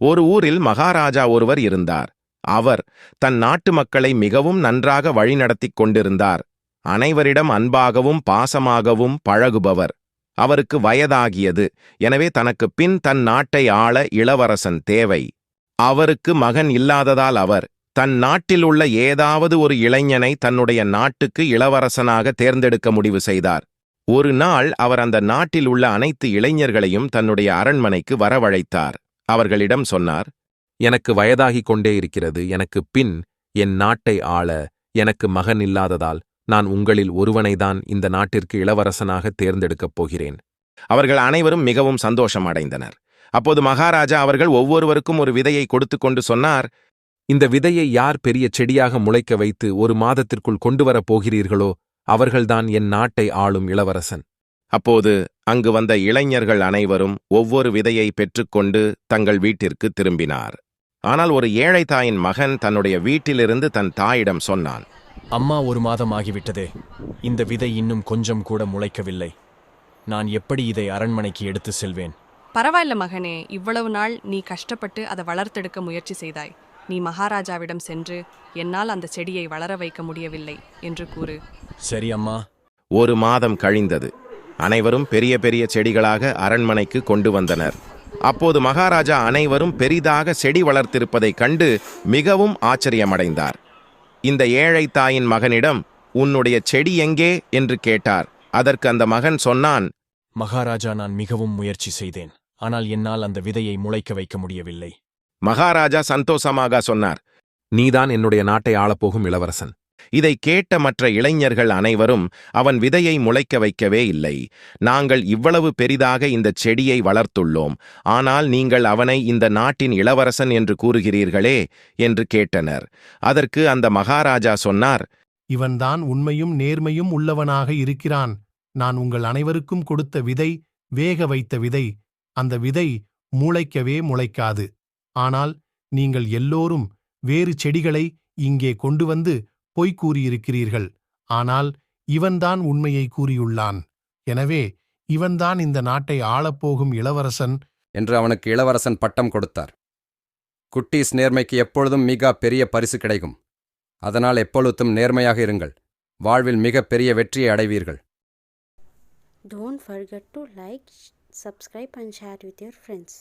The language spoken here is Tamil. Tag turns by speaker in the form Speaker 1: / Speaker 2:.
Speaker 1: ஒரு ஊரில் மகாராஜா ஒருவர் இருந்தார். அவர் தன் நாட்டு மக்களை மிகவும் நன்றாக வழிநடத்திக் கொண்டிருந்தார். அனைவரிடம் அன்பாகவும் பாசமாகவும் பழகுபவர். அவருக்கு வயதாகியது. எனவே தனக்குப் பின் தன் நாட்டை ஆள இளவரசன் தேவை. அவருக்கு மகன் இல்லாததால் அவர் தன் நாட்டில் உள்ள ஏதாவது ஒரு இளைஞனை தன்னுடைய நாட்டுக்கு இளவரசனாக தேர்ந்தெடுக்க முடிவு செய்தார். ஒரு நாள் அவர் அந்த நாட்டில் உள்ள அனைத்து இளைஞர்களையும் தன்னுடைய அரண்மனைக்கு வரவழைத்தார். அவர்களிடம் சொன்னார்,
Speaker 2: எனக்கு வயதாகிக் கொண்டே இருக்கிறது. எனக்குப் பின் என் நாட்டை ஆள எனக்கு மகன் இல்லாததால் நான் உங்களில் ஒருவனைதான் இந்த நாட்டிற்கு இளவரசனாக தேர்ந்தெடுக்கப் போகிறேன்.
Speaker 1: அவர்கள் அனைவரும் மிகவும் சந்தோஷம் அடைந்தனர். அப்போது மகாராஜா அவர்கள் ஒவ்வொருவருக்கும் ஒரு விதையை கொடுத்து கொண்டு சொன்னார்,
Speaker 2: இந்த விதையை யார் பெரிய செடியாக முளைக்க வைத்து ஒரு மாதத்திற்குள் கொண்டு வரப் போகிறீர்களோ அவர்கள்தான் என் நாட்டை ஆளும் இளவரசன்.
Speaker 1: அப்போது அங்கு வந்த இளைஞர்கள் அனைவரும் ஒவ்வொரு விதையை பெற்றுக்கொண்டு தங்கள் வீட்டிற்கு திரும்பினார். ஆனால் ஒரு ஏழை தாயின் மகன் தன்னுடைய வீட்டிலிருந்து தன் தாயிடம் சொன்னான்,
Speaker 3: அம்மா, 1 மாதம் ஆகிவிட்டதே, இந்த விதை இன்னும் கொஞ்சம் கூட முளைக்கவில்லை. நான் எப்படி இதை அரண்மனைக்கு எடுத்து செல்வேன்?
Speaker 4: பரவாயில்ல மகனே, இவ்வளவு நாள் நீ கஷ்டப்பட்டு அதை வளர்த்தெடுக்க முயற்சி செய்தாய். நீ மகாராஜாவிடம் சென்று என்னால் அந்த செடியை வளர வைக்க முடியவில்லை என்று கூறு.
Speaker 3: சரி அம்மா.
Speaker 1: 1 மாதம் கழிந்தது. அனைவரும் பெரிய பெரிய செடிகளாக அரண்மனைக்கு கொண்டு வந்தனர். அப்போது மகாராஜா அனைவரும் பெரிதாக செடி வளர்த்திருப்பதைக் கண்டு மிகவும் ஆச்சரியமடைந்தார். இந்த ஏழை தாயின் மகனிடம், உன்னுடைய செடி எங்கே என்று கேட்டார். அதற்கு அந்த மகன் சொன்னான்,
Speaker 3: மகாராஜா, நான் மிகவும் முயற்சி செய்தேன். ஆனால் என்னால் அந்த விதையை முளைக்க வைக்க முடியவில்லை.
Speaker 1: மகாராஜா சந்தோஷமாக சொன்னார்,
Speaker 2: நீதான் என்னுடைய நாட்டை ஆளப்போகும் இளவரசன்.
Speaker 1: இதை கேட்ட மற்ற இளைஞர்கள் அனைவரும் அவன் விதையை முளைக்க வைக்கவே இல்லை. நாங்கள் இவ்வளவு பெரிதாக இந்த செடியை வளர்த்துள்ளோம், ஆனால் நீங்கள் அவனை இந்த நாட்டின் இளவரசன் என்று கூறுகிறீர்களே என்று கேட்டனர். அதற்கு அந்த மகாராஜா சொன்னார்,
Speaker 5: இவன்தான் உண்மையும் நேர்மையும் உள்ளவனாக இருக்கிறான். நான் உங்கள் அனைவருக்கும் கொடுத்த விதை வேக வைத்த விதை. அந்த விதை முளைக்கவே முளைக்காது. ஆனால் நீங்கள் எல்லோரும் வேறு செடிகளை இங்கே கொண்டு வந்து பொய் கூறியிருக்கிறீர்கள். ஆனால் இவன்தான் உண்மையை கூறியுள்ளான். எனவே இவன்தான் இந்த நாட்டை ஆளப்போகும் இளவரசன்
Speaker 6: என்று அவனுக்கு இளவரசன் பட்டம் கொடுத்தார். குட்டீஸ், நேர்மைக்கு எப்பொழுதும் மிக பெரிய பரிசு கிடைக்கும். அதனால் எப்பொழுதும் நேர்மையாக இருங்கள். வாழ்வில் மிக பெரிய வெற்றியை அடைவீர்கள்.
Speaker 7: Don't forget to like, subscribe and share with your friends.